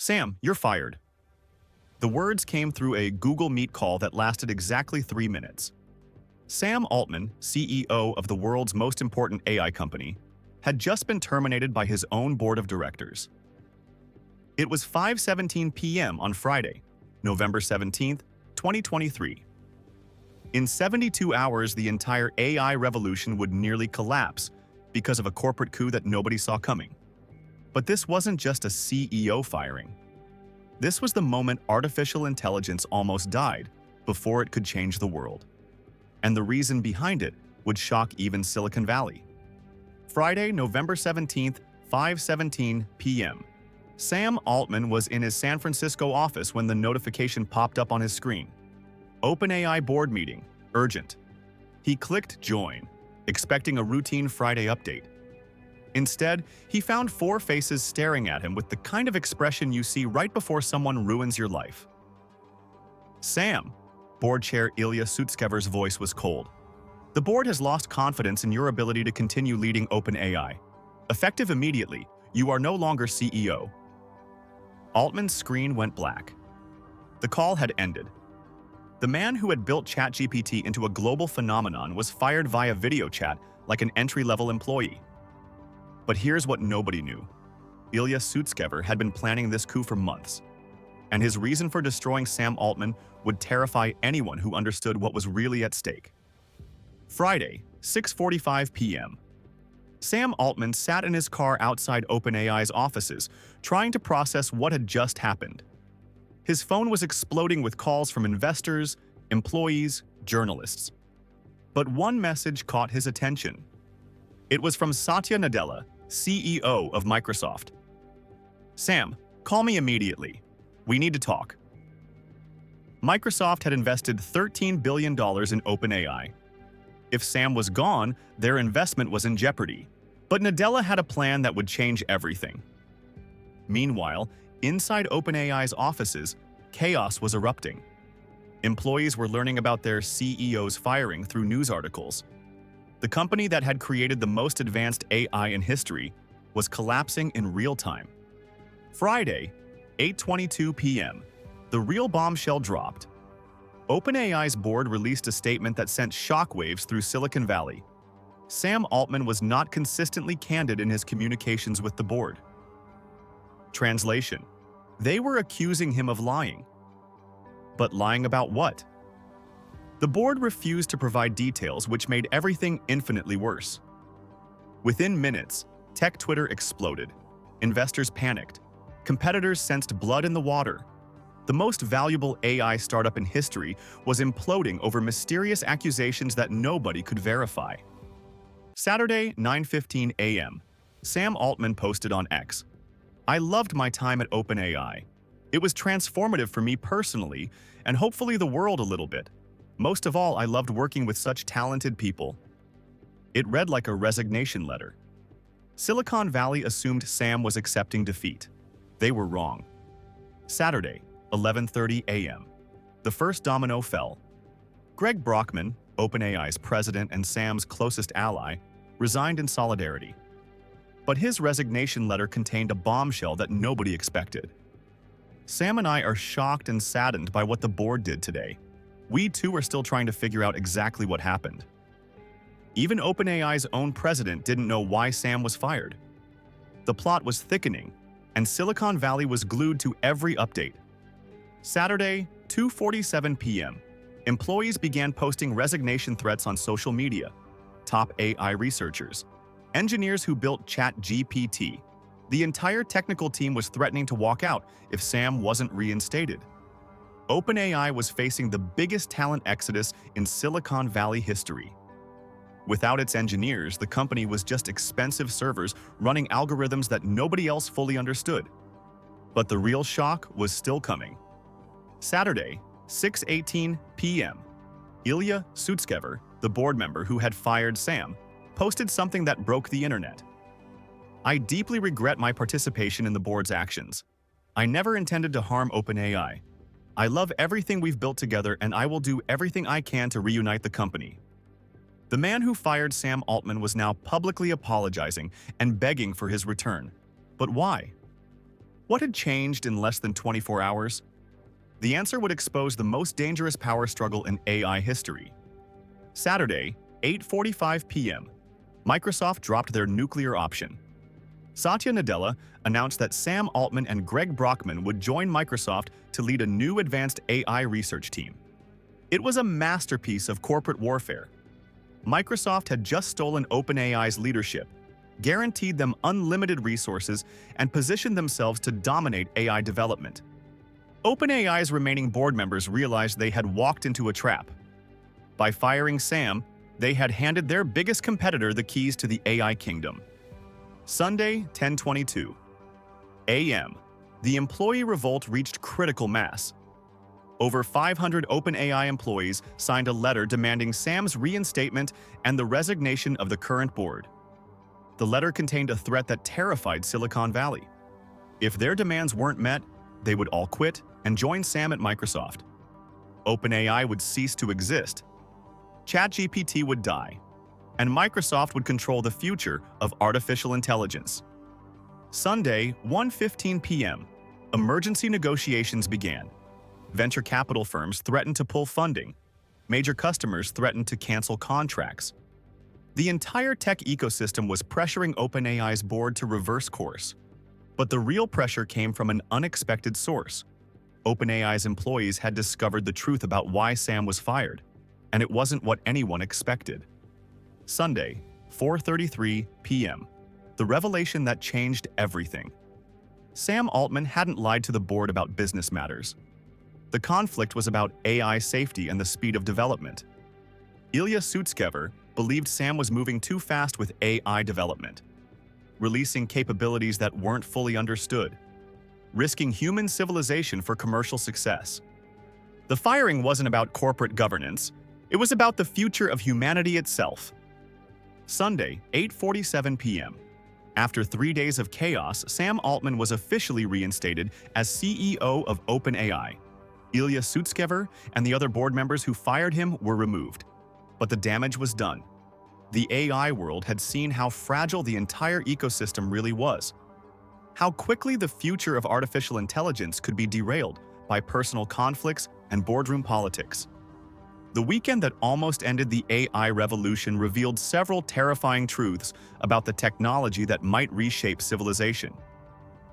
"Sam, you're fired." The words came through a Google Meet call that lasted exactly 3 minutes. Sam Altman, CEO of the world's most important AI company, had just been terminated by his own board of directors. It was 5:17 p.m. on Friday, November 17, 2023. In 72 hours, the entire AI revolution would nearly collapse because of a corporate coup that nobody saw coming. But this wasn't just a CEO firing. This was the moment artificial intelligence almost died before it could change the world. And the reason behind it would shock even Silicon Valley. Friday, November 17th, 5:17 p.m. Sam Altman was in his San Francisco office when the notification popped up on his screen. OpenAI board meeting, urgent. He clicked join, expecting a routine Friday update. Instead, he found 4 faces staring at him with the kind of expression you see right before someone ruins your life. "Sam," board chair Ilya Sutskever's voice was cold. "The board has lost confidence in your ability to continue leading OpenAI. Effective immediately, you are no longer CEO." Altman's screen went black. The call had ended. The man who had built ChatGPT into a global phenomenon was fired via video chat like an entry-level employee. But here's what nobody knew. Ilya Sutskever had been planning this coup for months, and his reason for destroying Sam Altman would terrify anyone who understood what was really at stake. Friday, 6:45 p.m. Sam Altman sat in his car outside OpenAI's offices, trying to process what had just happened. His phone was exploding with calls from investors, employees, journalists. But one message caught his attention. It was from Satya Nadella, CEO of Microsoft. "Sam, call me immediately. We need to talk." Microsoft had invested $13 billion in OpenAI. If Sam was gone, their investment was in jeopardy. But Nadella had a plan that would change everything. Meanwhile, inside OpenAI's offices, chaos was erupting. Employees were learning about their CEO's firing through news articles. The company that had created the most advanced AI in history was collapsing in real time. Friday, 8:22 p.m., the real bombshell dropped. OpenAI's board released a statement that sent shockwaves through Silicon Valley. Sam Altman was not consistently candid in his communications with the board. Translation: they were accusing him of lying. But lying about what? The board refused to provide details, which made everything infinitely worse. Within minutes, tech Twitter exploded. Investors panicked. Competitors sensed blood in the water. The most valuable AI startup in history was imploding over mysterious accusations that nobody could verify. Saturday, 9:15 a.m. Sam Altman posted on X, "I loved my time at OpenAI. It was transformative for me personally, and hopefully the world a little bit. Most of all, I loved working with such talented people." It read like a resignation letter. Silicon Valley assumed Sam was accepting defeat. They were wrong. Saturday, 11:30 a.m. The first domino fell. Greg Brockman, OpenAI's president and Sam's closest ally, resigned in solidarity. But his resignation letter contained a bombshell that nobody expected. "Sam and I are shocked and saddened by what the board did today. We too are still trying to figure out exactly what happened." Even OpenAI's own president didn't know why Sam was fired. The plot was thickening, and Silicon Valley was glued to every update. Saturday, 2:47 p.m. Employees began posting resignation threats on social media. Top AI researchers, engineers who built ChatGPT. The entire technical team was threatening to walk out if Sam wasn't reinstated. OpenAI was facing the biggest talent exodus in Silicon Valley history. Without its engineers, the company was just expensive servers running algorithms that nobody else fully understood. But the real shock was still coming. Saturday, 6:18 p.m. Ilya Sutskever, the board member who had fired Sam, posted something that broke the internet. "I deeply regret my participation in the board's actions. I never intended to harm OpenAI. I love everything we've built together, and I will do everything I can to reunite the company." The man who fired Sam Altman was now publicly apologizing and begging for his return. But why? What had changed in less than 24 hours? The answer would expose the most dangerous power struggle in AI history. Saturday, 8:45 p.m., Microsoft dropped their nuclear option. Satya Nadella announced that Sam Altman and Greg Brockman would join Microsoft to lead a new advanced AI research team. It was a masterpiece of corporate warfare. Microsoft had just stolen OpenAI's leadership, guaranteed them unlimited resources, and positioned themselves to dominate AI development. OpenAI's remaining board members realized they had walked into a trap. By firing Sam, they had handed their biggest competitor the keys to the AI kingdom. Sunday, 10:22 a.m., the employee revolt reached critical mass. Over 500 OpenAI employees signed a letter demanding Sam's reinstatement and the resignation of the current board. The letter contained a threat that terrified Silicon Valley. If their demands weren't met, they would all quit and join Sam at Microsoft. OpenAI would cease to exist. ChatGPT would die, and Microsoft would control the future of artificial intelligence. Sunday, 1:15 p.m., emergency negotiations began. Venture capital firms threatened to pull funding. Major customers threatened to cancel contracts. The entire tech ecosystem was pressuring OpenAI's board to reverse course. But the real pressure came from an unexpected source. OpenAI's employees had discovered the truth about why Sam was fired, and it wasn't what anyone expected. Sunday, 4:33 p.m., the revelation that changed everything. Sam Altman hadn't lied to the board about business matters. The conflict was about AI safety and the speed of development. Ilya Sutskever believed Sam was moving too fast with AI development, releasing capabilities that weren't fully understood, risking human civilization for commercial success. The firing wasn't about corporate governance, it was about the future of humanity itself. Sunday, 8:47 p.m. After 3 days of chaos, Sam Altman was officially reinstated as CEO of OpenAI. Ilya Sutskever and the other board members who fired him were removed. But the damage was done. The AI world had seen how fragile the entire ecosystem really was. How quickly the future of artificial intelligence could be derailed by personal conflicts and boardroom politics. The weekend that almost ended the AI revolution revealed several terrifying truths about the technology that might reshape civilization.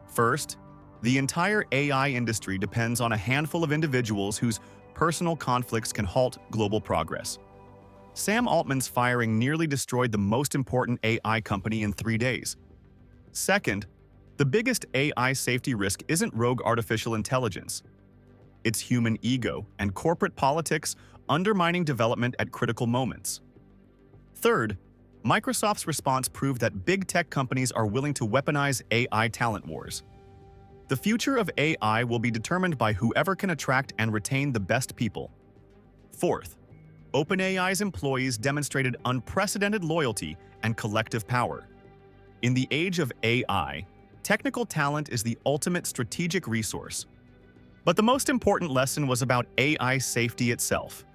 First, the entire AI industry depends on a handful of individuals whose personal conflicts can halt global progress. Sam Altman's firing nearly destroyed the most important AI company in 3 days. Second, the biggest AI safety risk isn't rogue artificial intelligence. It's human ego and corporate politics undermining development at critical moments. Third, Microsoft's response proved that big tech companies are willing to weaponize AI talent wars. The future of AI will be determined by whoever can attract and retain the best people. Fourth, OpenAI's employees demonstrated unprecedented loyalty and collective power. In the age of AI, technical talent is the ultimate strategic resource. But the most important lesson was about AI safety itself.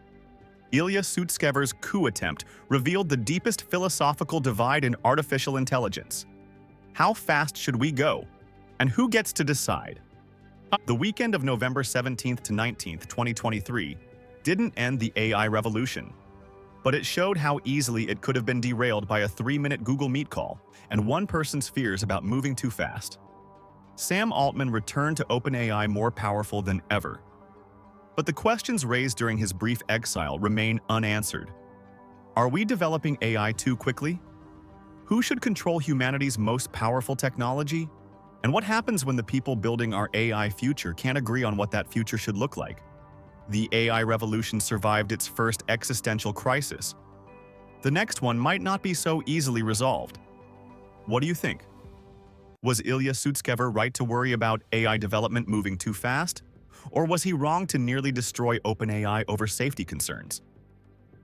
Ilya Sutskever's coup attempt revealed the deepest philosophical divide in artificial intelligence. How fast should we go? And who gets to decide? The weekend of November 17th to 19th, 2023, didn't end the AI revolution, but it showed how easily it could have been derailed by a 3-minute Google Meet call and one person's fears about moving too fast. Sam Altman returned to OpenAI more powerful than ever. But the questions raised during his brief exile remain unanswered. Are we developing AI too quickly? Who should control humanity's most powerful technology? And what happens when the people building our AI future can't agree on what that future should look like? The AI revolution survived its first existential crisis. The next one might not be so easily resolved. What do you think? Was Ilya Sutskever right to worry about AI development moving too fast? Or was he wrong to nearly destroy OpenAI over safety concerns?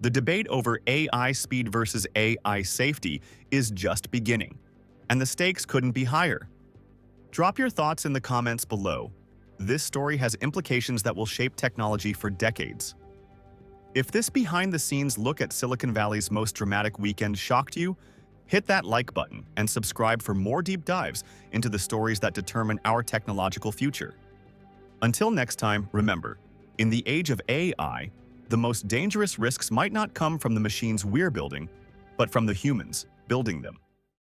The debate over AI speed versus AI safety is just beginning, and the stakes couldn't be higher. Drop your thoughts in the comments below. This story has implications that will shape technology for decades. If this behind-the-scenes look at Silicon Valley's most dramatic weekend shocked you, Hit that like button and subscribe for more deep dives into the stories that determine our technological future. Until next time, remember, in the age of AI, the most dangerous risks might not come from the machines we're building, but from the humans building them.